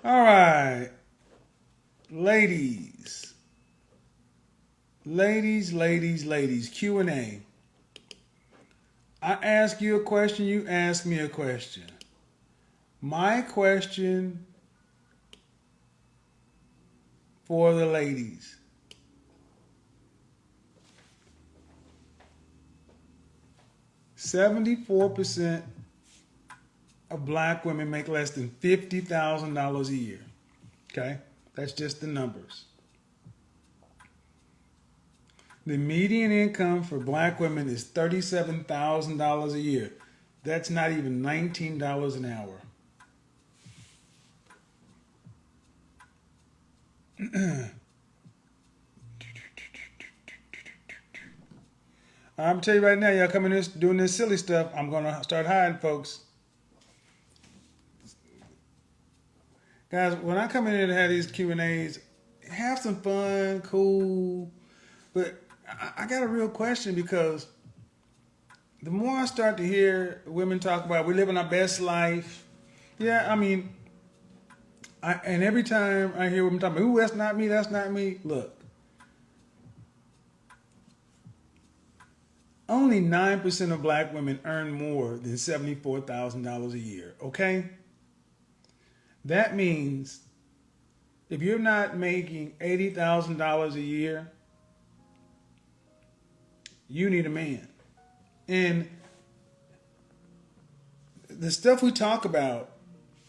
All right, ladies, ladies, Q&A. I ask you a question, you ask me a question. My question for the ladies. 74% of black women make less than $50,000 a year. Okay? That's just the numbers. The median income for black women is $37,000 a year. That's not even $19 an hour. I'm tell you right now, y'all coming in doing this silly stuff. I'm gonna start hiding, folks. Guys, when I come in here to have these Q&As, have some fun, cool. But I got a real question because the more I start to hear women talk about we living our best life, yeah, I mean, and every time I hear women talk about, ooh, that's not me, that's not me. Look, only 9% of black women earn more than $74,000 a year, okay? That means if you're not making $80,000 a year, you need a man. And the stuff we talk about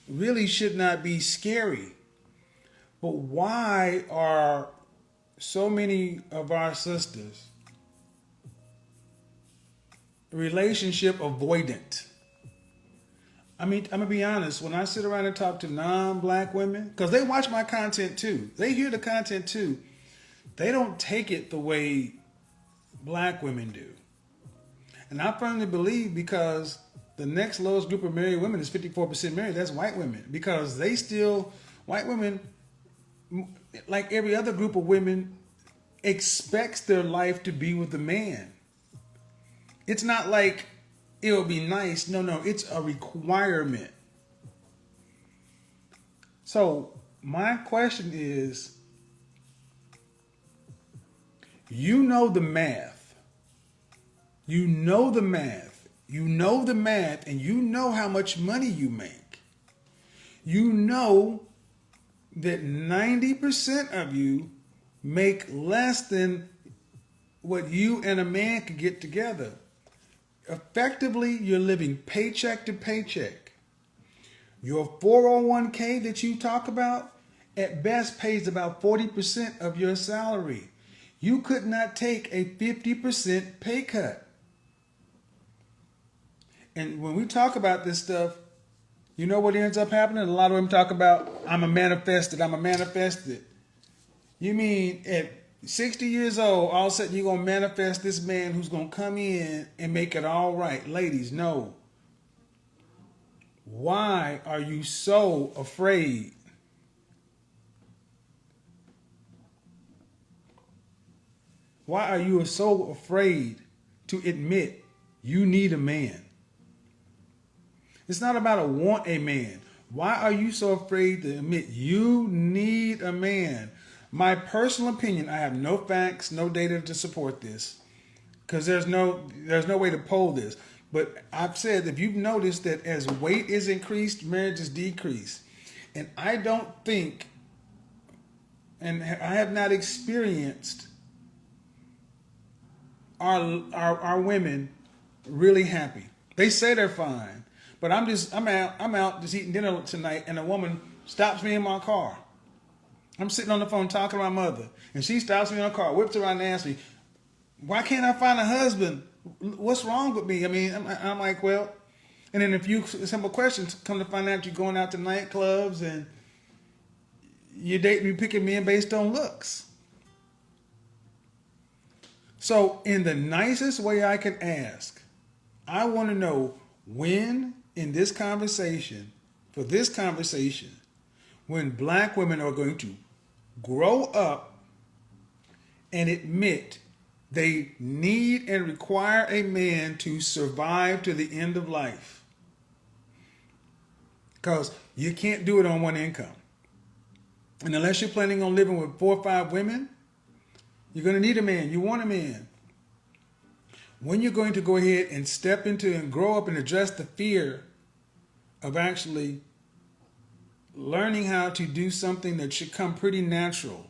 really should not be scary. But why are so many of our sisters relationship avoidant? I mean, I'm gonna be honest. When I sit around and talk to non-black women, because they watch my content too, they hear the content too. They don't take it the way black women do, and I firmly believe because the next lowest group of married women is 54% married. That's white women because they still white women, like every other group of women, expects their life to be with a man. It's not like it'll be nice. No, it's a requirement. So my question is, you know the math. You know the math. You know the math and you know how much money you make. You know that 90% of you make less than what you and a man could get together. Effectively, you're living paycheck to paycheck. Your 401k that you talk about at best pays about 40% of your salary. You could not take a 50% pay cut. And when we talk about this stuff, you know what ends up happening? A lot of them talk about, I'm a manifested. You mean at 60 years old, all of a sudden you're going to manifest this man who's going to come in and make it all right. Ladies, no. Why are you so afraid? Why are you so afraid to admit you need a man? It's not about a want a man. Why are you so afraid to admit you need a man? My personal opinion, I have no facts, no data to support this, because there's no way to poll this. But I've said, if you've noticed that as weight is increased, marriages decrease. And I don't think, and I have not experienced our women really happy. They say they're fine, but I'm out just eating dinner tonight, and a woman stops me in my car. I'm sitting on the phone talking to my mother, and she stops me in her car, whips around and asks me, why can't I find a husband? What's wrong with me? I mean, I'm like, well, and then a few simple questions, come to find out you're going out to nightclubs and you're picking men based on looks. So in the nicest way I can ask, I want to know when in this conversation, when black women are going to grow up and admit they need and require a man to survive to the end of life. Because you can't do it on one income. And unless you're planning on living with 4 or 5 women, you're going to need a man. You want a man. When you're going to go ahead and step into and grow up and address the fear of actually learning how to do something that should come pretty natural.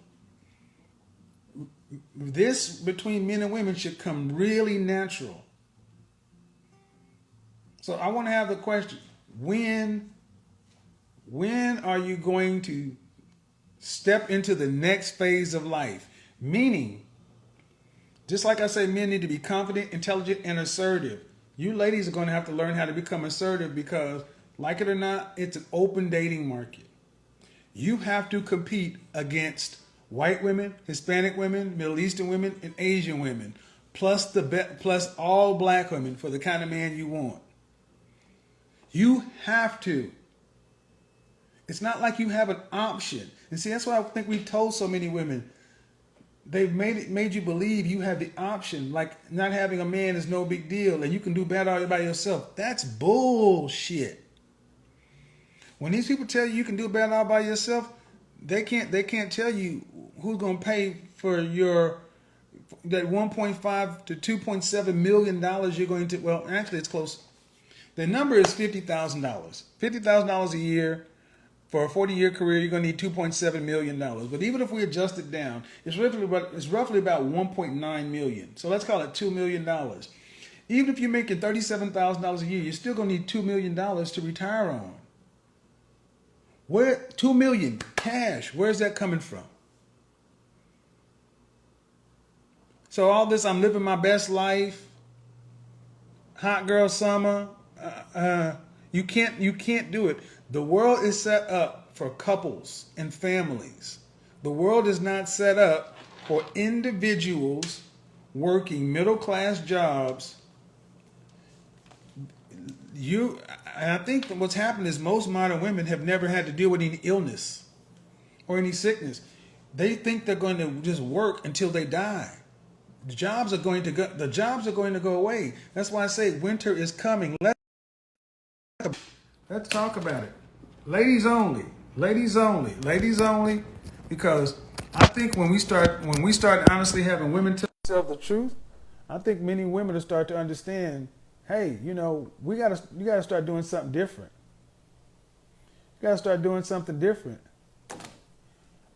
This between men and women should come really natural. So I want to have the question, when are you going to step into the next phase of life? Meaning, just like I say, men need to be confident, intelligent, and assertive. You ladies are going to have to learn how to become assertive because, like it or not, it's an open dating market. You have to compete against white women, Hispanic women, Middle Eastern women, and Asian women, plus all black women for the kind of man you want. You have to. It's not like you have an option. And see, that's why I think we've told so many women. They've made you believe you have the option, like not having a man is no big deal and you can do better all by yourself. That's bullshit. When these people tell you you can do better all by yourself, they can't tell you who's gonna pay for your that 1.5 to 2.7 million dollars you're going to. Well, actually, it's close. The number is $50,000. $50,000 a year. For a 40-year career, you're going to need $2.7 million. But even if we adjust it down, it's roughly about $1.9 million. So let's call it $2 million. Even if you're making $37,000 a year, you're still going to need $2 million to retire on. Where $2 million cash? Where's that coming from? So all this, I'm living my best life, hot girl summer. You can't do it. The world is set up for couples and families. The world is not set up for individuals working middle class jobs. I think that what's happened is most modern women have never had to deal with any illness or any sickness. They think they're going to just work until they die. The jobs are going to go away. That's why I say winter is coming. Let's talk about it. Ladies only. Ladies only. Ladies only. Because I think when we start honestly having women tell themselves the truth, I think many women will start to understand, hey, you gotta start doing something different. You gotta start doing something different.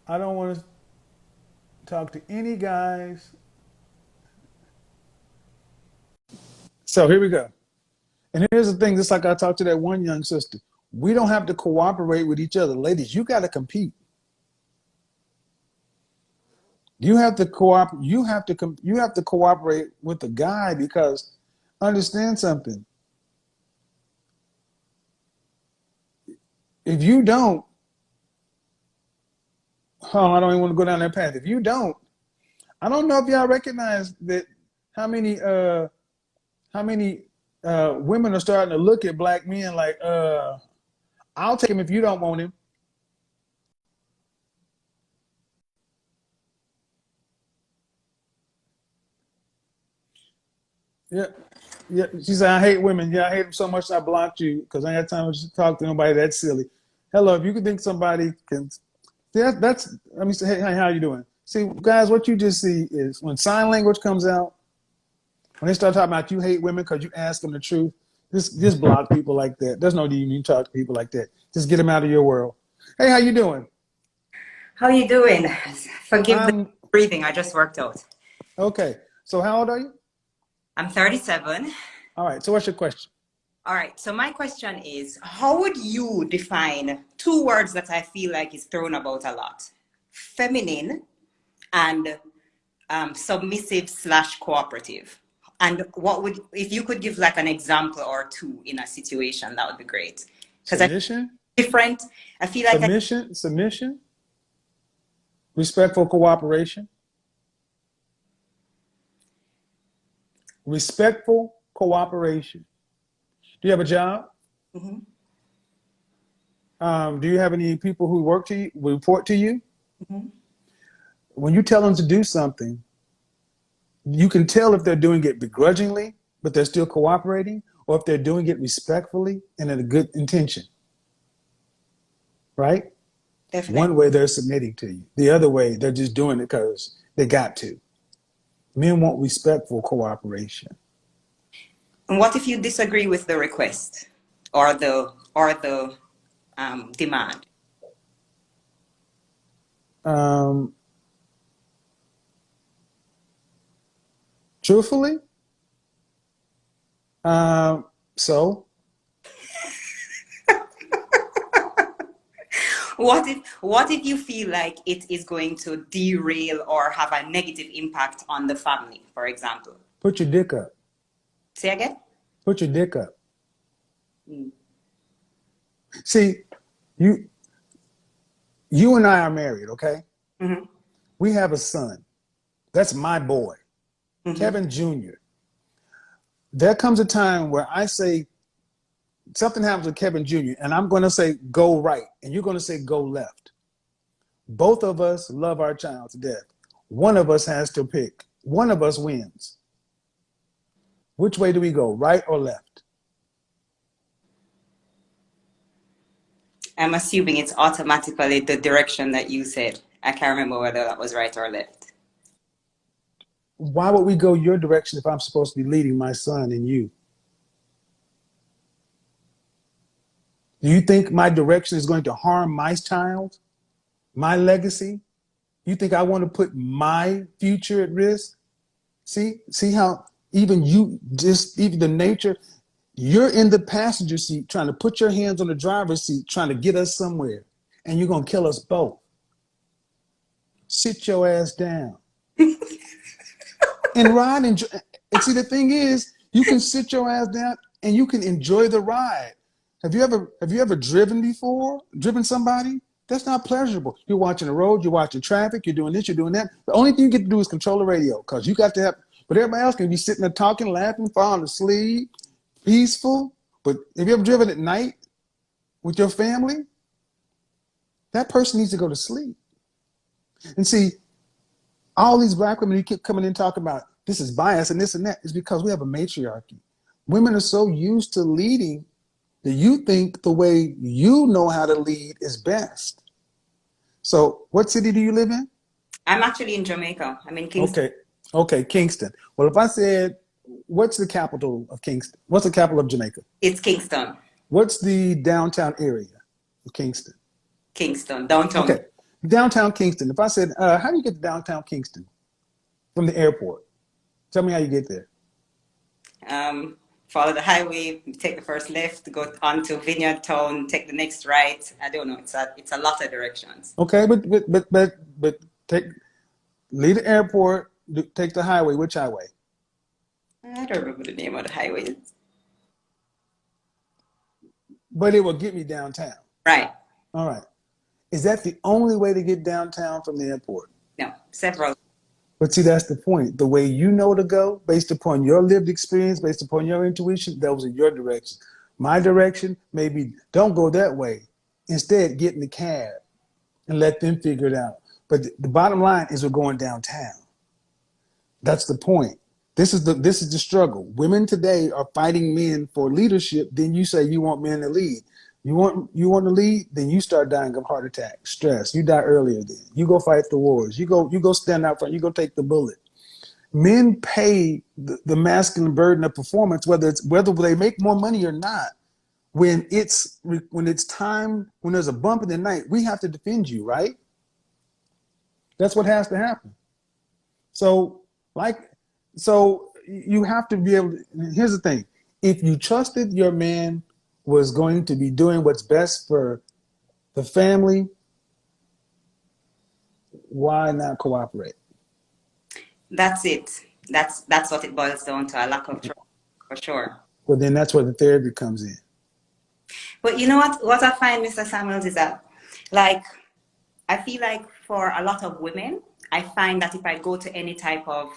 I don't want to talk to any guys. So here we go. And here's the thing, just like I talked to that one young sister, we don't have to cooperate with each other. Ladies, you got to compete. You have to cooperate with the guy because understand something. If you don't, I don't even want to go down that path. If you don't, I don't know if y'all recognize that how many women are starting to look at black men like, I'll take him if you don't want him. Yeah, yeah. She said, I hate women. Yeah, I hate them so much I blocked you because I ain't had time to talk to nobody that silly. Hello, if you can think somebody can, that's, let me say, hey, how you doing? See, guys, what you just see is when sign language comes out, when they start talking about you hate women because you ask them the truth, just block people like that. There's no need you talk to people like that. Just get them out of your world. Hey, how you doing? How you doing? Forgive the I'm breathing. I just worked out. okay. So how old are you? I'm 37. All right. So what's your question? All right. So my question is, how would you define two words that I feel like is thrown about a lot? Feminine and submissive / cooperative. And what would, if you could give like an example or two in a situation, that would be great. Because I Submission? different. I feel like Submission? Respectful cooperation? Respectful cooperation. Do you have a job? Mhm. Do you have any people who report to you? Mhm. When you tell them to do something, you can tell if they're doing it begrudgingly, but they're still cooperating, or if they're doing it respectfully and in a good intention. Right? Definitely. One way they're submitting to you. The other way they're just doing it because they got to. Men want respectful cooperation. And what if you disagree with the request or the demand? Um, truthfully, so What if you feel like it is going to derail or have a negative impact on the family, for example? put your dick up. Say again? Put your dick up. Mm. See, you you and I are married, okay? Mm-hmm. We have a son. That's my boy, Mm-hmm. Kevin Jr. There comes a time where I say something happens with Kevin Jr., and I'm going to say go right, and you're going to say go left. Both of us love our child to death. One of us has to pick. One of us wins. Which way do we go, right or left? I'm assuming it's automatically the direction that you said. I can't remember whether that was right or left. Why would we go your direction if I'm supposed to be leading my son and you? Do you think my direction is going to harm my child, my legacy? You think I want to put my future at risk? See how even the nature, you're in the passenger seat trying to put your hands on the driver's seat, trying to get us somewhere, and you're going to kill us both. Sit your ass down and ride. And see, the thing is, you can sit your ass down and you can enjoy the ride. Have you ever driven before? Driven somebody? That's not pleasurable. You're watching the road, you're watching traffic, you're doing this, you're doing that. The only thing you get to do is control the radio because you got to have, but everybody else can be sitting there talking, laughing, falling asleep, peaceful. But have you ever driven at night with your family? That person needs to go to sleep. And see, all these black women, you keep coming in talking about this is bias and this and that, is because we have a matriarchy. Women are so used to leading that you think the way you know how to lead is best. So what city do you live in? I'm actually in Jamaica. I'm in Kingston. Okay, Kingston. Well, if I said, what's the capital of Kingston? What's the capital of Jamaica? It's Kingston. What's the downtown area of Kingston? Kingston, downtown. Okay, downtown Kingston. If I said, how do you get to downtown Kingston from the airport? Tell me how you get there. Follow the highway, take the first left, go onto Vineyard Town, take the next right. I don't know. It's a lot of directions. Okay, but leave the airport, take the highway. Which highway? I don't remember the name of the highways. But it will get me downtown. Right. All right. Is that the only way to get downtown from the airport? No, several. But see, that's the point. The way you know to go, based upon your lived experience, based upon your intuition, those are your directions. My direction may be, don't go that way. Instead, get in the cab and let them figure it out. But the bottom line is we're going downtown. That's the point. This is the struggle. Women today are fighting men for leadership. Then you say you want men to lead. You want to lead, then you start dying of heart attack, stress. You die earlier then. You go fight the wars. You go stand out front. You go take the bullet. Men pay the masculine burden of performance, whether they make more money or not. When it's time, when there's a bump in the night, we have to defend you, right? That's what has to happen. So you have to be able to, here's the thing. If you trusted your man was going to be doing what's best for the family, why not cooperate? That's it. That's what it boils down to, a lack of trust, for sure. Well, then that's where the therapy comes in. But you know what I find, Mr. Samuels, is that, like, I feel like for a lot of women, I find that if I go to any type of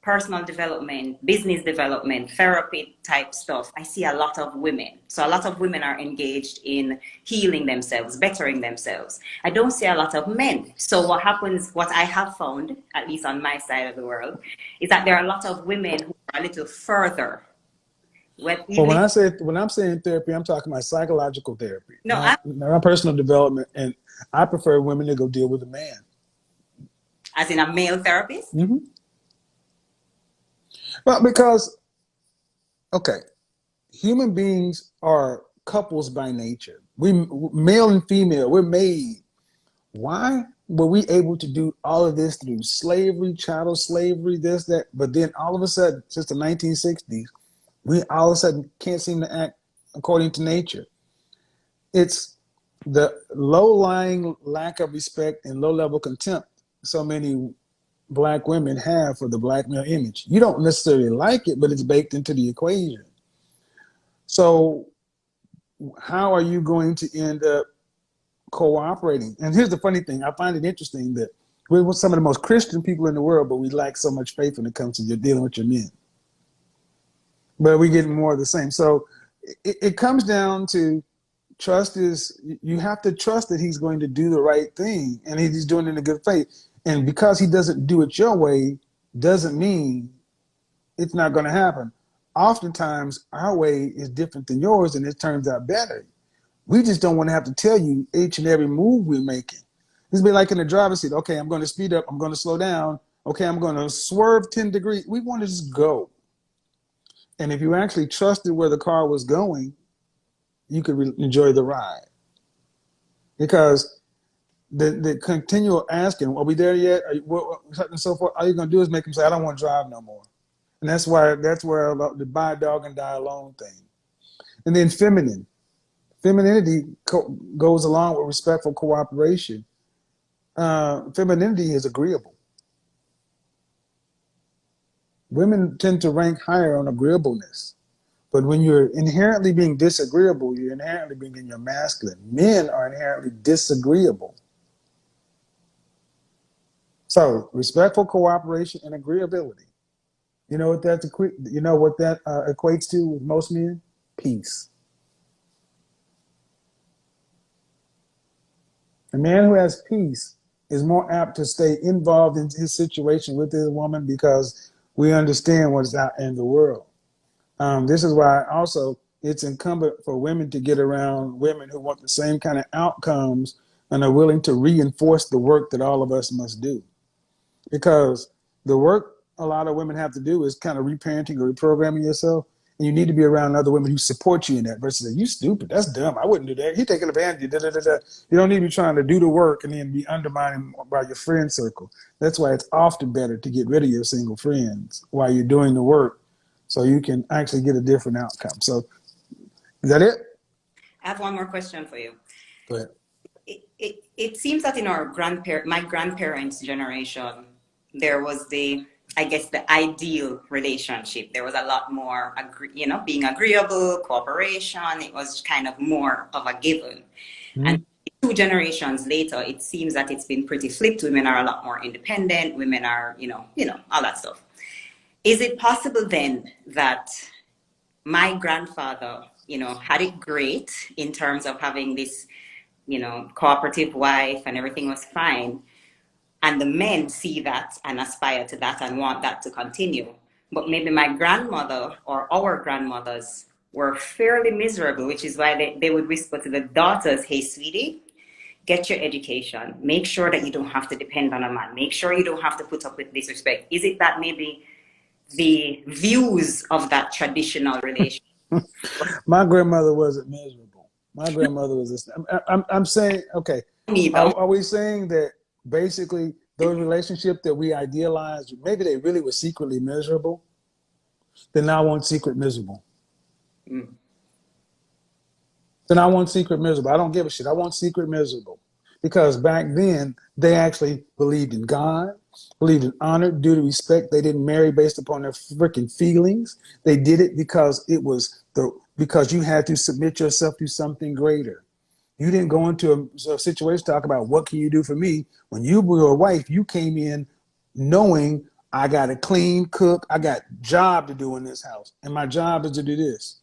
personal development, business development, therapy type stuff, I see a lot of women. So a lot of women are engaged in healing themselves, bettering themselves. I don't see a lot of men. So what happens, what I have found, at least on my side of the world, is that there are a lot of women who are a little further Well, But even if when I'm saying therapy, I'm talking about psychological therapy, no, I, not personal development. And I prefer women to go deal with a man. as in a male therapist. Mm-hmm. Well, because okay, human beings are couples by nature. We male and female, we're made. Why were we able to do all of this through slavery, chattel slavery, this, that? But then all of a sudden, since the 1960s, we all of a sudden can't seem to act according to nature. It's the low-lying lack of respect and low-level contempt so many black women have for the black male image. You don't necessarily like it, but it's baked into the equation. So how are you going to end up cooperating? And here's the funny thing. I find it interesting that we're some of the most Christian people in the world, but we lack so much faith when it comes to dealing with your men. But we get more of the same. So it comes down to trust. Is you have to trust that he's going to do the right thing and he's doing it in a good faith. And because he doesn't do it your way, doesn't mean it's not going to happen. Oftentimes, our way is different than yours, and it turns out better. We just don't want to have to tell you each and every move we're making. It's be like in the driver's seat. Okay, I'm going to speed up. I'm going to slow down. Okay, I'm going to swerve 10 degrees. We want to just go. And if you actually trusted where the car was going, you could enjoy the ride. Because the continual asking, are we there yet? Are you, what, and so forth, all you're going to do is make them say, I don't want to drive no more. And that's where the buy a dog and die alone thing. And then femininity goes along with respectful cooperation. Femininity is agreeable. Women tend to rank higher on agreeableness. But when you're inherently being disagreeable, you're inherently being your masculine. Men are inherently disagreeable. So respectful cooperation and agreeability. You know what that equates to with most men? Peace. A man who has peace is more apt to stay involved in his situation with his woman because we understand what's out in the world. This is why also it's incumbent for women to get around women who want the same kind of outcomes and are willing to reinforce the work that all of us must do. Because the work a lot of women have to do is kind of reparenting or reprogramming yourself. And you need to be around other women who support you in that versus you stupid, that's dumb, I wouldn't do that. You're taking advantage of you. You don't need to be trying to do the work and then be undermined by your friend circle. That's why it's often better to get rid of your single friends while you're doing the work so you can actually get a different outcome. So is that it? I have one more question for you. Go ahead. It seems that in my grandparents' generation, there was the ideal relationship. There was a lot more, being agreeable, cooperation. It was kind of more of a given. Mm-hmm. And 2 generations later, it seems that it's been pretty flipped. Women are a lot more independent. Women are, all that stuff. Is it possible then that my grandfather, had it great in terms of having this, cooperative wife and everything was fine, and the men see that and aspire to that and want that to continue. But maybe my grandmother or our grandmothers were fairly miserable, which is why they would whisper to the daughters, hey, sweetie, get your education. Make sure that you don't have to depend on a man. Make sure you don't have to put up with disrespect. Is it that maybe the views of that traditional relationship? My grandmother wasn't miserable. My grandmother was this. I'm saying, okay, are we saying that basically those relationships that we idealized, maybe they really were secretly miserable? Then I want secret miserable. Mm. Then I want secret miserable. I don't give a shit. I want secret miserable. Because back then, they actually believed in God, believed in honor, duty, respect. They didn't marry based upon their freaking feelings. They did it because because you had to submit yourself to something greater. You didn't go into a situation to talk about what can you do for me. When you were a wife, you came in knowing I got to clean, cook, I got job to do in this house, and my job is to do this.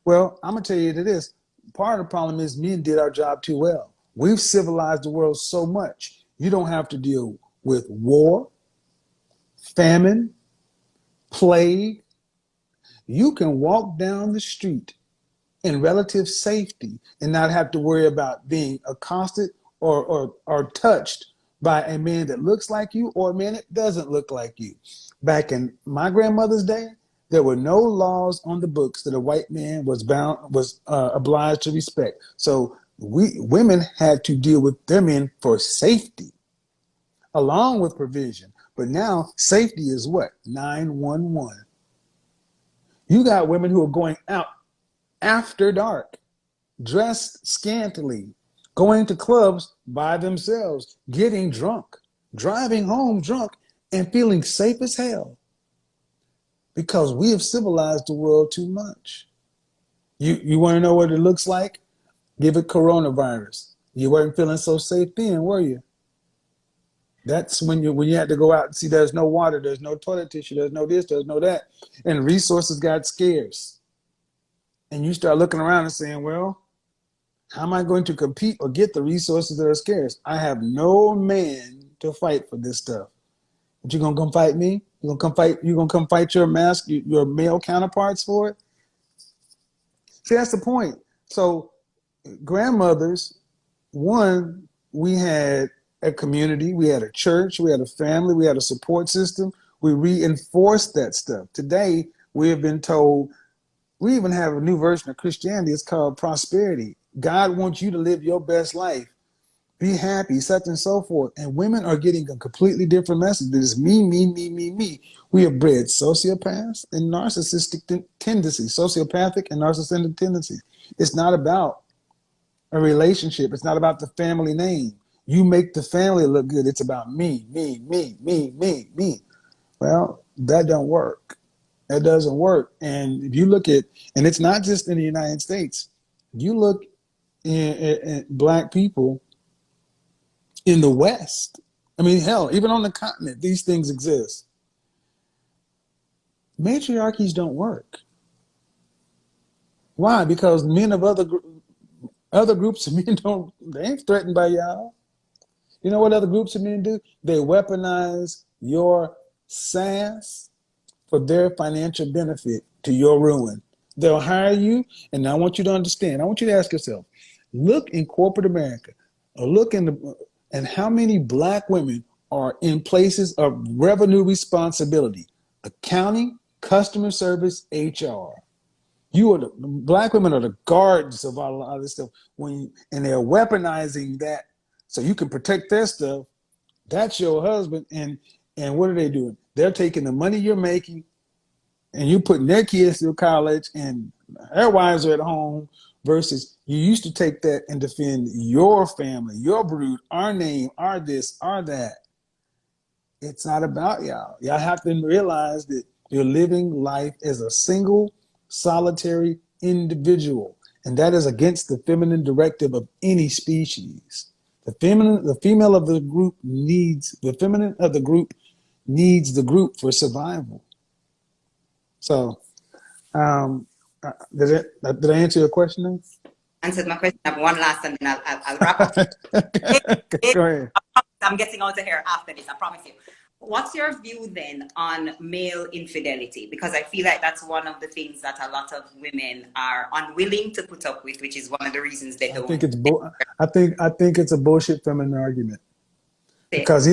Well, I'm gonna tell you this. Part of the problem is men did our job too well. We've civilized the world so much. You don't have to deal with war, famine, plague. You can walk down the street in relative safety and not have to worry about being accosted or touched by a man that looks like you or a man that doesn't look like you. Back in my grandmother's day, there were no laws on the books that a white man was obliged to respect. So women had to deal with their men for safety, along with provision. But now safety is what? 911. You got women who are going out after dark, dressed scantily, going to clubs by themselves, getting drunk, driving home drunk, and feeling safe as hell because we have civilized the world too much. You want to know what it looks like? Give it coronavirus. You weren't feeling so safe then, were you? That's when you had to go out and see there's no water, there's no toilet tissue, there's no this, there's no that, and resources got scarce. And you start looking around and saying, well, how am I going to compete or get the resources that are scarce? I have no man to fight for this stuff. But you're gonna come fight me? You're gonna come fight your male counterparts for it? See, that's the point. So grandmothers, one, we had a community, we had a church, we had a family, we had a support system. We reinforced that stuff. Today, we have been told, we even have a new version of Christianity. It's called prosperity. God wants you to live your best life. Be happy, such and so forth. And women are getting a completely different message. It's me, me, me, me, me. We have bred sociopaths and narcissistic tendencies, sociopathic and narcissistic tendencies. It's not about a relationship. It's not about the family name. You make the family look good. It's about me, me, me, me, me, me. Well, that don't work. That doesn't work. And if you look at, and it's not just in the United States, you look at Black people in the West. I mean, hell, even on the continent, these things exist. Matriarchies don't work. Why? Because men of other groups of men they ain't threatened by y'all. You know what other groups of men do? They weaponize your sass for their financial benefit to your ruin. They'll hire you, and I want you to understand. I want you to ask yourself, look in corporate America, or look and how many Black women are in places of revenue responsibility, accounting, customer service, HR. Black women are the guards of all of this stuff. And they're weaponizing that so you can protect their stuff. That's your husband. And what are they doing? They're taking the money you're making and you putting their kids through college and their wives are at home versus you used to take that and defend your family, your brood, our name, our this, our that. It's not about y'all. Y'all have to realize that you're living life as a single, solitary individual. And that is against the feminine directive of any species. The female of the group needs the group for survival. So, did I answer your question then? Answered my question. I have one last, and then I'll wrap up. Go ahead. I'm getting out of here after this. I promise you. What's your view then on male infidelity? Because I feel like that's one of the things that a lot of women are unwilling to put up with, which is one of the reasons they don't. I think it's a bullshit feminine argument. Because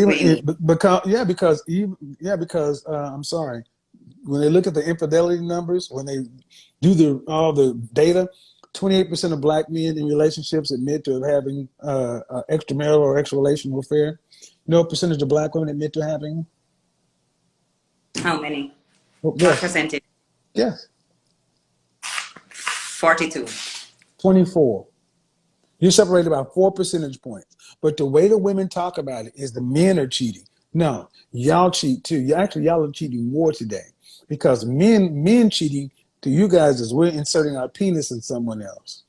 I'm sorry. When they look at the infidelity numbers, when they do all the data, 28% of Black men in relationships admit to having extramarital or extra-relational affair. You know what percentage of Black women admit to having? How many? Well, what percentage? Yes. 42. 24. You're separated about 4 percentage points. But the way the women talk about it is the men are cheating. No, y'all cheat too. Y'all are cheating more today. Because men cheating to you guys is we're inserting our penis in someone else.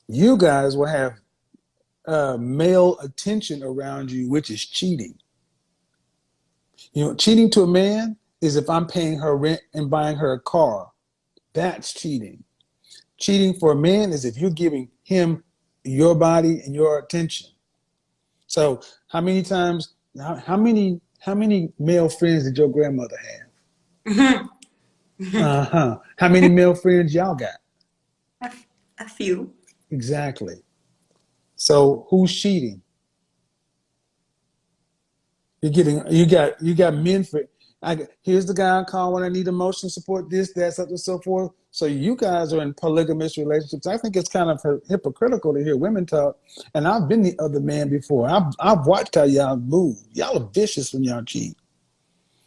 You guys will have male attention around you, which is cheating. You know, cheating to a man is if I'm paying her rent and buying her a car. That's cheating. Cheating for a man is if you're giving him your body and your attention. So how many male friends did your grandmother have? Uh-huh. How many male friends y'all got? A, a few. Exactly. So who's cheating? You got men for here's the guy I call when I need emotional support, this, that, such and so forth. So you guys are in polygamous relationships. I think it's kind of hypocritical to hear women talk. And I've been the other man before. I've watched how y'all move. Y'all are vicious when y'all cheat.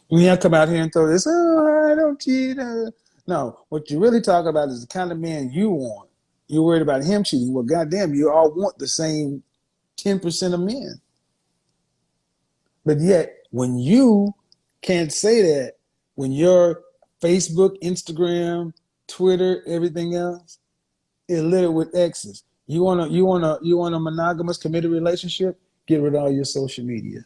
When y'all come out here and throw this, oh, I don't cheat. No, what you really talk about is the kind of man you want. You're worried about him cheating. Well, goddamn, you all want the same 10% of men. But yet, when you can't say that, when your Facebook, Instagram, Twitter, everything else is littered with exes, you want a monogamous committed relationship? Get rid of all your social media.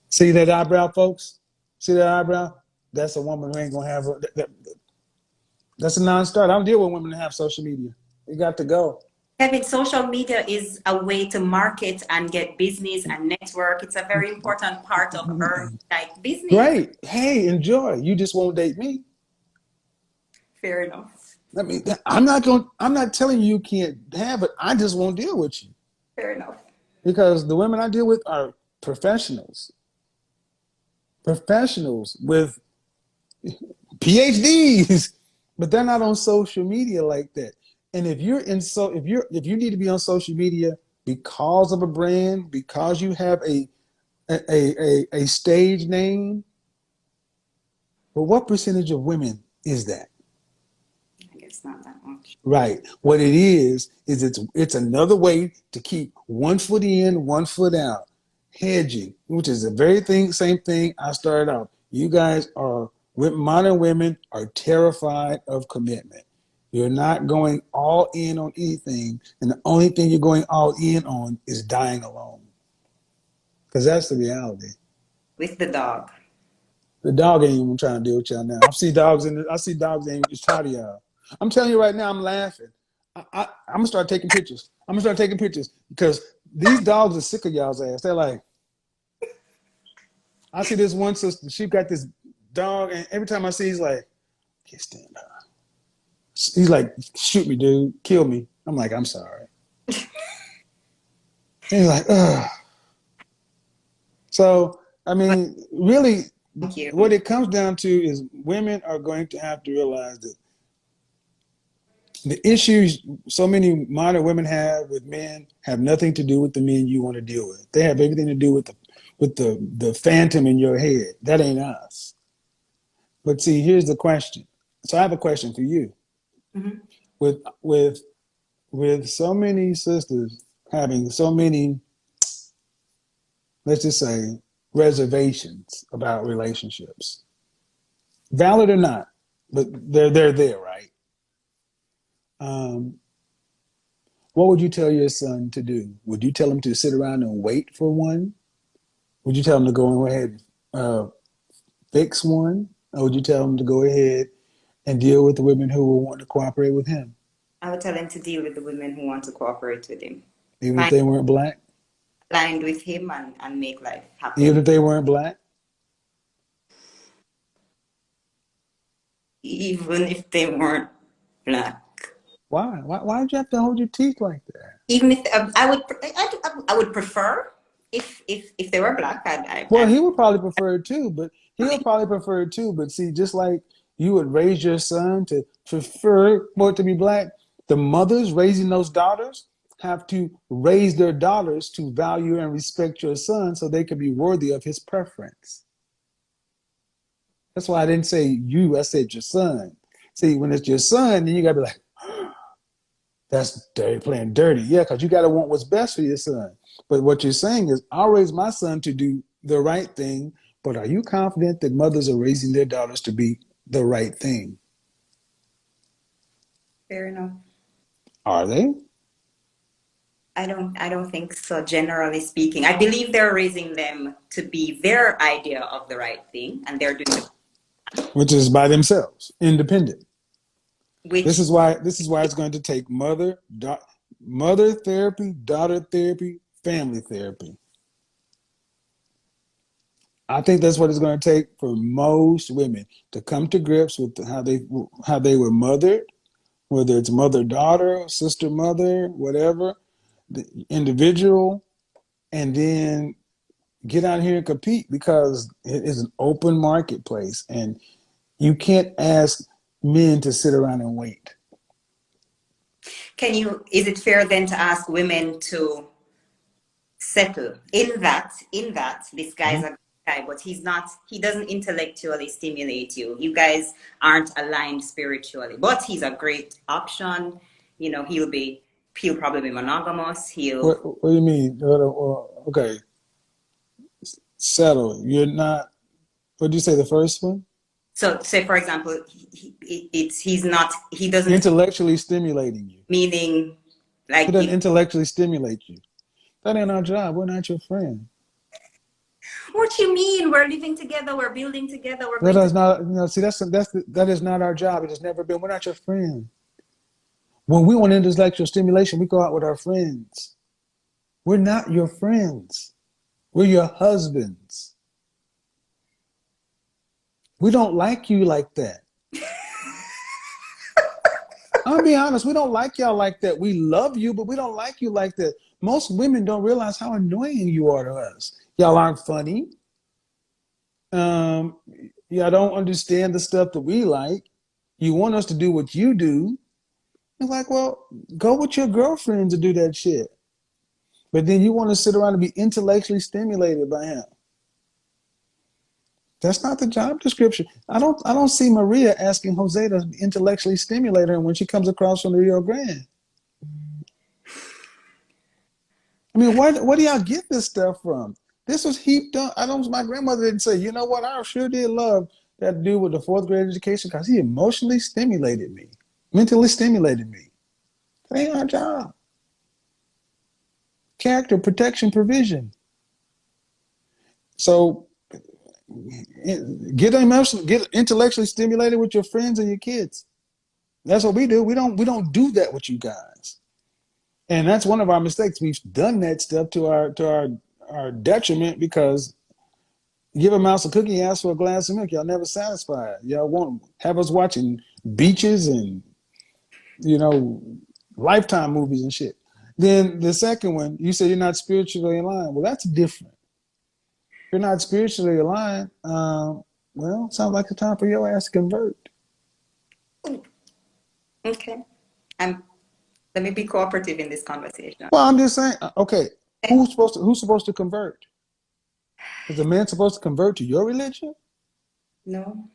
See that eyebrow, folks? See that eyebrow? That's a woman who ain't gonna have that's a non-starter. I don't deal with women that have social media. You got to go. Kevin, social media is a way to market and get business and network. It's a very important part of our like business. Great. Hey, enjoy. You just won't date me. Fair enough. I mean, I'm not telling you can't have it. I just won't deal with you Fair enough. because the women I deal with are professionals with PhDs, but they're not on social media like that. And if you need to be on social media because of a brand, because you have a stage name, but what percentage of women is that? I guess not that much. Right. What it is it's another way to keep one foot in, one foot out, hedging, which is the very same thing I started out. You guys are modern women are terrified of commitment. You're not going all in on anything, and the only thing you're going all in on is dying alone. Because that's the reality. With the dog. The dog ain't even trying to deal with y'all now. I see dogs ain't just tired of y'all. I'm telling you right now, I'm laughing. I'm gonna start taking pictures. I'm gonna start taking pictures because these dogs are sick of y'all's ass. They're like, I see this one sister. She got this dog, and every time I see, he's like, can't stand her. He's like, shoot me, dude, kill me. I'm like, I'm sorry. And he's like, ugh. So I mean, really, Thank you. what it comes down to is women are going to have to realize that the issues so many modern women have with men have nothing to do with the men you want to deal with. They have everything to do with the phantom in your head. That ain't us. But see, here's the question. So I have a question for you. Mm-hmm. With so many sisters having so many, let's just say, reservations about relationships, valid or not, but they're there, right? Um, What would you tell your son to do? Would you tell him to sit around and wait for one? Would you tell him to go ahead and fix one? Or would you tell him to go ahead and deal with the women who will want to cooperate with him? I would tell him to deal with the women who want to cooperate with him. Even if Find they weren't black? aligned with him and make life Even happen. if they weren't black? Even if they weren't black. Why? Why did you have to hold your teeth like that? Even if I would prefer if they were black. Well, he would probably prefer it too, but he'll probably prefer it too. But see, just like you would raise your son to prefer for it to be black, the mothers raising those daughters have to raise their daughters to value and respect your son so they can be worthy of his preference. That's why I didn't say you, I said your son. See, when it's your son, then you gotta be like, that's dirty, playing dirty. Yeah, because you gotta want what's best for your son. But what you're saying is, I'll raise my son to do the right thing, but are you confident that mothers are raising their daughters to be the right thing? Fair enough. Are they? I don't think so, generally speaking. I believe they're raising them to be their idea of the right thing, and they're doing it. Which is by themselves, independent. Which This is why it's going to take mother therapy, daughter therapy, family therapy. I think that's what it's going to take for most women to come to grips with how they were mothered, whether it's mother daughter, sister mother, whatever, the individual, and then get out here and compete because it is an open marketplace, and you can't ask men to sit around and wait. Is it fair then to ask women to settle in that this guy's Mm-hmm. a guy, but he doesn't intellectually stimulate you. You guys aren't aligned spiritually, but he's a great option. He'll probably be monogamous. What do you mean? Okay, settle. You're not. What did you say? The first one? So say for example, he doesn't, Intellectually stimulating you. meaning He like, doesn't intellectually stimulate you. That ain't our job. We're not your friend. what you mean? We're living together, we're building together, we're That going to. is not. See, that is not our job. It has never been. We're not your friend. When we want intellectual stimulation, we go out with our friends. We're not your friends. We're your husbands. We don't like you like that. I'll be honest, we don't like y'all like that. We love you, but we don't like you like that. Most women don't realize how annoying you are to us. Y'all aren't funny. Um, y'all don't understand the stuff that we like. You want us to do what you do. It's like, well, go with your girlfriend to do that shit. But then you want to sit around and be intellectually stimulated by him. That's not the job description. I don't see Maria asking Jose to intellectually stimulate her when she comes across from the Rio Grande. I mean, where do y'all get this stuff from? This was heaped up. My grandmother didn't say, you know what, I sure did love that dude with the fourth grade education because he emotionally stimulated me, mentally stimulated me. That ain't our job. Character, protection, provision. So get intellectually stimulated with your friends and your kids. That's what we do. We don't do that with you guys. And that's one of our mistakes. We've done that stuff to our detriment because give a mouse a cookie, ask for a glass of milk. Y'all never satisfied. Y'all won't have us watching beaches and you know Lifetime movies and shit. Then the second one, you said you're not spiritually aligned. Well, that's different. If you're not spiritually aligned, well, sounds like the time for your ass to convert. Okay. Let me be cooperative in this conversation. Well, I'm just saying. Okay, who's supposed to convert? Is a man supposed to convert to your religion? No,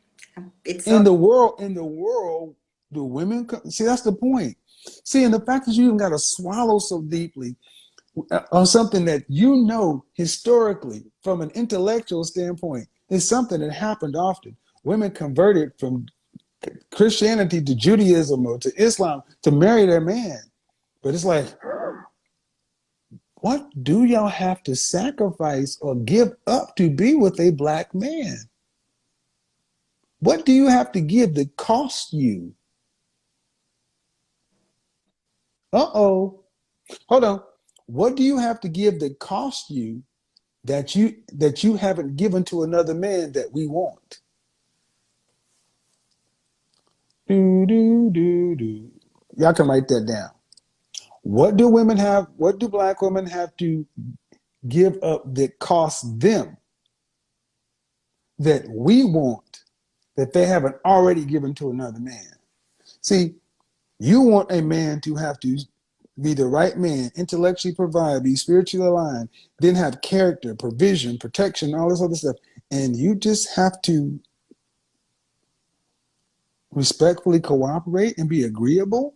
it's In up. the world, do women see? That's the point. See, and the fact that you even got to swallow so deeply on something that you know historically, from an intellectual standpoint, is something that happened often. Women converted from Christianity to Judaism or to Islam to marry their man. But it's like, what do y'all have to sacrifice or give up to be with a black man? What do you have to give that costs you? Uh-oh. Hold on. What do you have to give that costs you that you haven't given to another man that we want? Do do do do. Y'all can write that down. What do black women have to give up that costs them that we want that they haven't already given to another man? See, you want a man to have to be the right man, intellectually provide, be spiritually aligned, then have character, provision, protection, all this other stuff. And you just have to respectfully cooperate and be agreeable.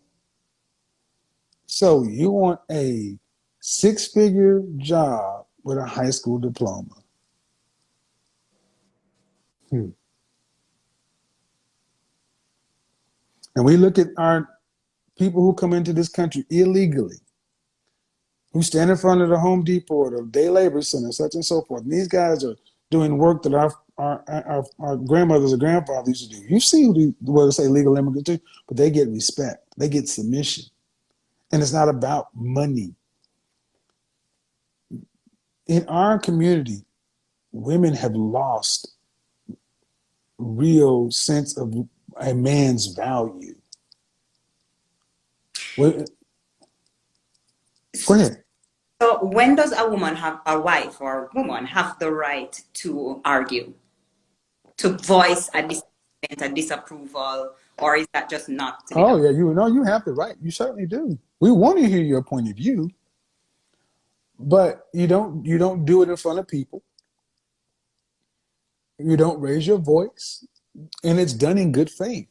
So you want a six-figure job with a high school diploma. And we look at our people who come into this country illegally, who stand in front of the Home Depot or the day labor center, such and so forth. And these guys are doing work that our grandmothers or grandfathers used to do. You see what they say legal immigrants do, but they get respect, they get submission, and it's not about money. In our community, women have lost real sense of a man's value. Well, go ahead. So when does a woman have a wife or woman have the right to argue, to voice a dissent, a disapproval, or is that just not to be Oh done? yeah, you know you have the right. You certainly do. We want to hear your point of view, but you don't do it in front of people. You don't raise your voice, and it's done in good faith.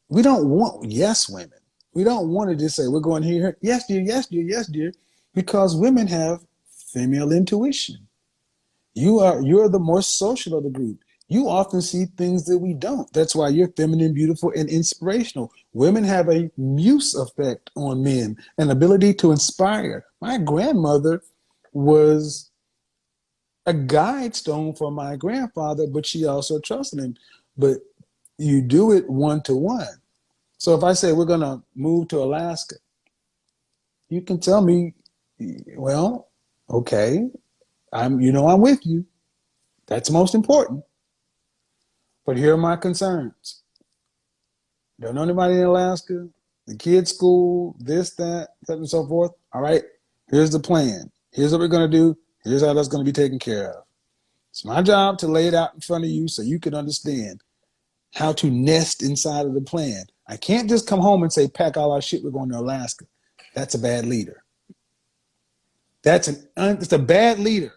We don't want yes women. We don't want to just say we're going here, yes dear, yes dear, yes dear, because women have female intuition. You're the more social of the group. You often see things that we don't. That's why you're feminine, beautiful, and inspirational. Women have a muse effect on men, an ability to inspire. My grandmother was a guide stone for my grandfather, but she also trusted him. But you do it one to one. So if I say we're gonna move to Alaska, you can tell me, well, okay, I'm with you. That's most important. But here are my concerns. Don't know anybody in Alaska, the kids' school, this, that, and so forth. All right, here's the plan. Here's what we're going to do. Here's how that's going to be taken care of. It's my job to lay it out in front of you so you can understand how to nest inside of the plan. I can't just come home and say, pack all our shit, we're going to Alaska. That's a bad leader. It's a bad leader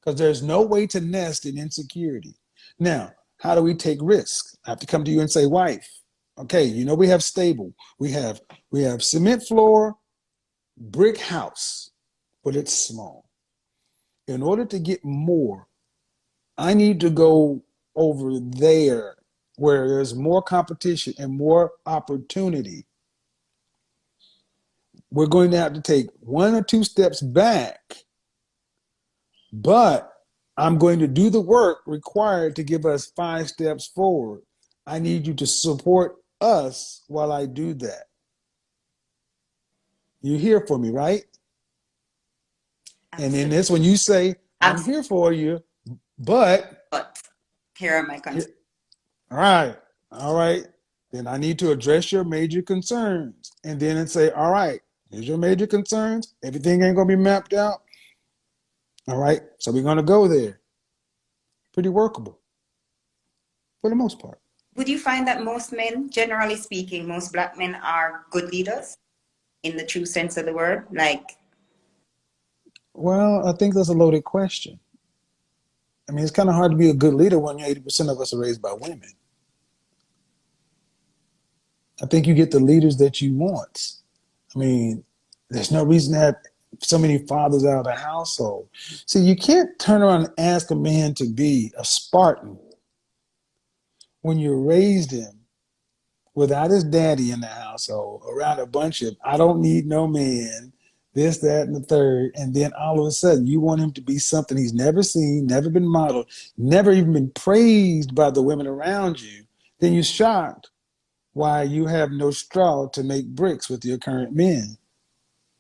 because there's no way to nest in insecurity. Now, how do we take risks? I have to come to you and say, wife, okay, we have stable. We have cement floor, brick house, but it's small. In order to get more, I need to go over there where there's more competition and more opportunity. We're going to have to take 1 or 2 steps back, but I'm going to do the work required to give us 5 steps forward. I need you to support us while I do that. You're here for me, right? Absolutely. And in this, when you say, I'm Absolutely. here for you, but Here are my concerns. all right, then I need to address your major concerns. And then say, all right, here's your major concerns. Everything ain't going to be mapped out. All right, so we're going to go there. Pretty workable for the most part. Would you find that most men, generally speaking, most Black men are good leaders in the true sense of the word? Well, I think that's a loaded question. I mean, it's kind of hard to be a good leader when 80% of us are raised by women. I think you get the leaders that you want. I mean, there's no reason to have so many fathers out of the household. See, you can't turn around and ask a man to be a Spartan when you raised him without his daddy in the household, around a bunch of, I don't need no man, this, that, and the third. And then all of a sudden you want him to be something he's never seen, never been modeled, never even been praised by the women around you. Then you're shocked why you have no straw to make bricks with your current men.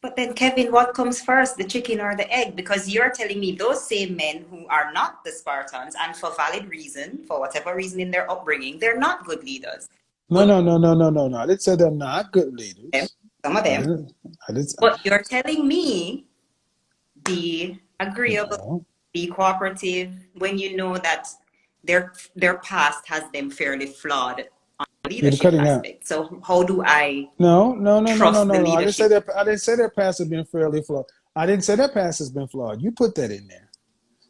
But then, Kevin, what comes first, the chicken or the egg? Because you're telling me those same men who are not the Spartans, and for valid reason, for whatever reason in their upbringing, they're not good leaders. No. I didn't say they're not good leaders. Some of them. But you're telling me be agreeable, be cooperative, when you know that their past has them fairly flawed on the leadership aspect. So how do I trust the leadership? I didn't say their past has been fairly flawed. I didn't say their past has been flawed. You put that in there.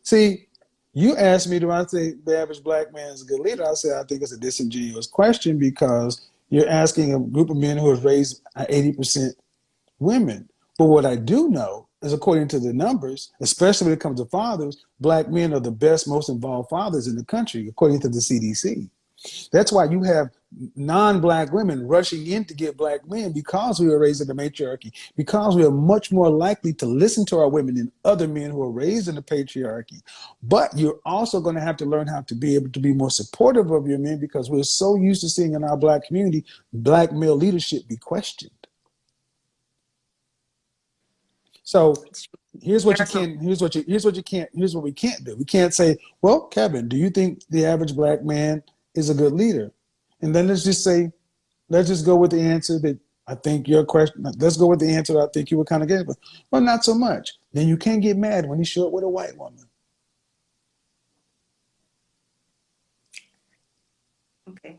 See, you asked me, do I think the average Black man is a good leader? I said, I think it's a disingenuous question because you're asking a group of men who have raised 80% women. But what I do know is, according to the numbers, especially when it comes to fathers, Black men are the best, most involved fathers in the country, according to the CDC. That's why you have non-Black women rushing in to get Black men, because we were raised in the matriarchy, because we are much more likely to listen to our women than other men who are raised in the patriarchy. But you're also going to have to learn how to be able to be more supportive of your men, because we're so used to seeing in our Black community Black male leadership be questioned. So Here's There what you are some. can. Here's what you can't. Here's what we can't do. We can't say, "Well, Kevin, do you think the average black man is a good leader?" And then let's just say, let's just go with the answer that I think your question. Let's go with the answer that I think you were kind of getting. Well, not so much. Then you can't get mad when you show up with a white woman. Okay.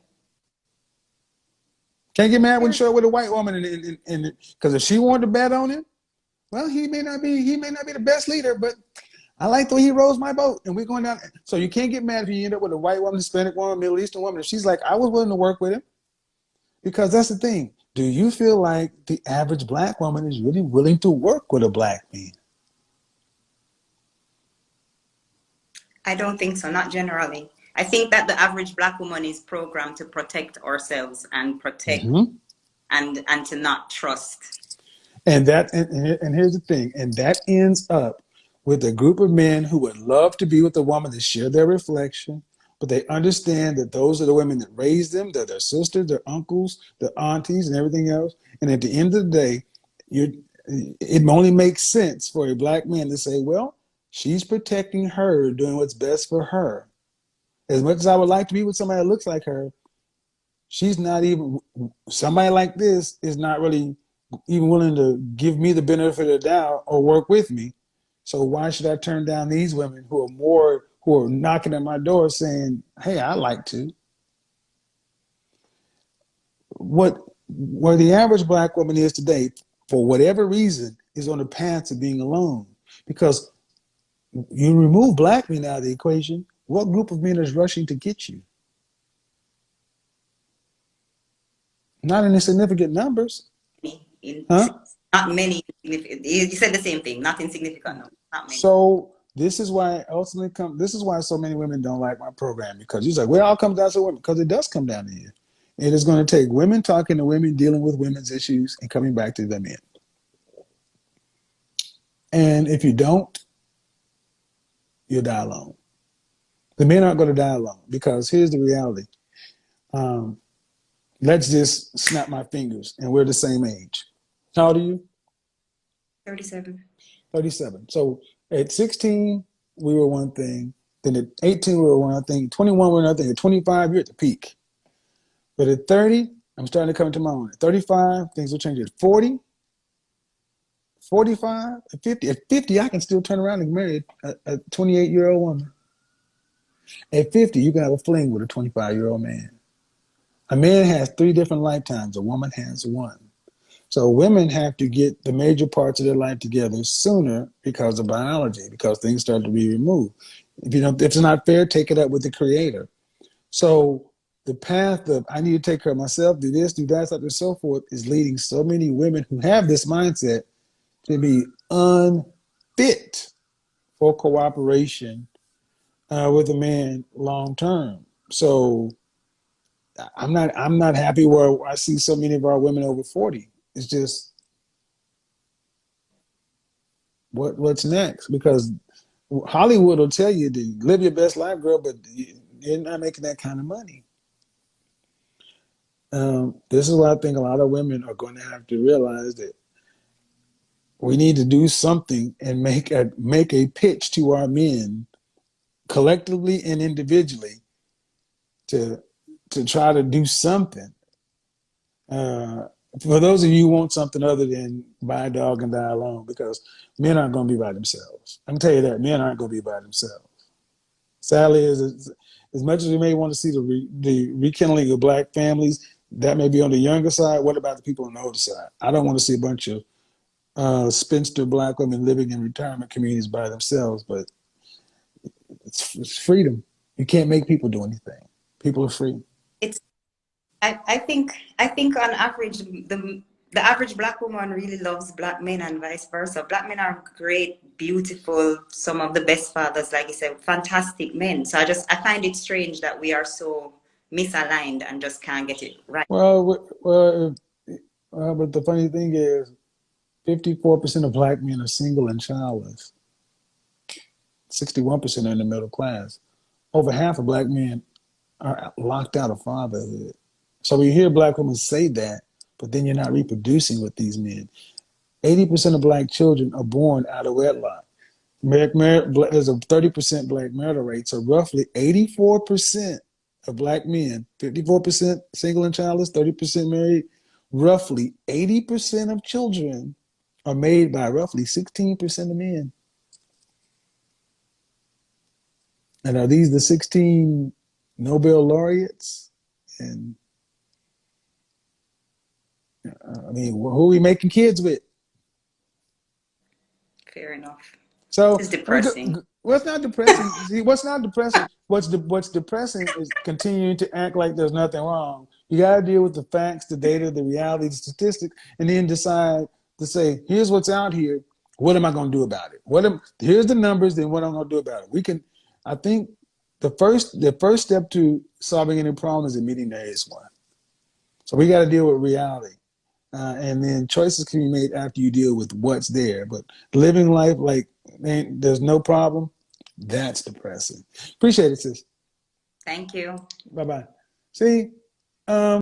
Can't get mad when you There's show up with a white woman, and because if she wanted to bet on it, well, he may not be the best leader, but I like the way he rows my boat, and we're going down. So you can't get mad if you end up with a white woman, Hispanic woman, Middle Eastern woman. If she's like, I was willing to work with him, because that's the thing. Do you feel like the average black woman is really willing to work with a black man? I don't think so, not generally. I think that the average black woman is programmed to protect ourselves and protect Mm-hmm. and to not trust. And here's the thing, and that ends up with a group of men who would love to be with a woman to share their reflection, but they understand that those are the women that raised them, they're their sisters, their uncles, their aunties, and everything else. And at the end of the day, it only makes sense for a black man to say, well, she's protecting her, doing what's best for her. As much as I would like to be with somebody that looks like her, she's not even, somebody like this is not really even willing to give me the benefit of the doubt or work with me. So why should I turn down these women who are knocking at my door saying, hey, I like to? What where the average black woman is today, for whatever reason, is on the path to being alone. Because you remove black men out of the equation, what group of men is rushing to get you? Not in significant numbers. In, Huh? not many. You said the same thing. Not insignificant. No, not many. So this is why ultimately this is why so many women don't like my program, because you're like, well, it all comes down to women, because it does come down to you. It is going to take women talking to women, dealing with women's issues, and coming back to the men. And if you don't, you'll die alone. The men aren't going to die alone, because here's the reality. Um, let's just snap my fingers, and we're the same age. How old are you? 37. 37. So at 16, we were one thing. Then at 18, we were one thing. 21, we were another thing. At 25, you're at the peak. But at 30, I'm starting to come to my own. At 35, things will change. At 40, 45, at 50. At 50, I can still turn around and marry a 28-year-old woman. At 50, you can have a fling with a 25-year-old man. A man has 3 different lifetimes. A woman has 1. So women have to get the major parts of their life together sooner because of biology, because things start to be removed. If it's not fair, take it up with the creator. So the path of I need to take care of myself, do this, do that, so on and so forth, is leading so many women who have this mindset to be unfit for cooperation with a man long term. So I'm not happy where I see so many of our women over 40. It's just what's next? Because Hollywood will tell you to live your best life, girl, but you're not making that kind of money. This is why I think a lot of women are going to have to realize that we need to do something and make a pitch to our men, collectively and individually, to try to do something. For those of you who want something other than buy a dog and die alone, because men aren't going to be by themselves. I can tell you that men aren't going to be by themselves. Sadly, as much as we may want to see the rekindling of black families, that may be on the younger side. What about the people on the older side? I don't want to see a bunch of spinster black women living in retirement communities by themselves, but it's freedom. You can't make people do anything. People are free. It's I think on average the average black woman really loves black men and vice versa. Black men are great, beautiful, some of the best fathers, like you said, fantastic men. So I find it strange that we are so misaligned and just can't get it right. But the funny thing is, 54% of black men are single and childless. 61% are in the middle class. Over half of black men are locked out of fatherhood. So we hear black women say that, but then you're not reproducing with these men. 80% of black children are born out of wedlock. There's a 30% black marital rate, so roughly 84% of black men, 54% single and childless, 30% married, roughly 80% of children are made by roughly 16% of men. And are these the 16 Nobel laureates? And I mean, who are we making kids with? Fair enough. So It's depressing. what's not depressing? See, what's not depressing? What's depressing is continuing to act like there's nothing wrong. You got to deal with the facts, the data, the reality, the statistics, and then decide to say, here's what's out here. What am I going to do about it? Here's the numbers. Then what I'm going to do about it? We can. I think the first step to solving any problem is admitting there is one. So we got to deal with reality. And then choices can be made after you deal with what's there. But living life like there's no problem, that's depressing. Appreciate it, sis. Thank you. Bye-bye. See,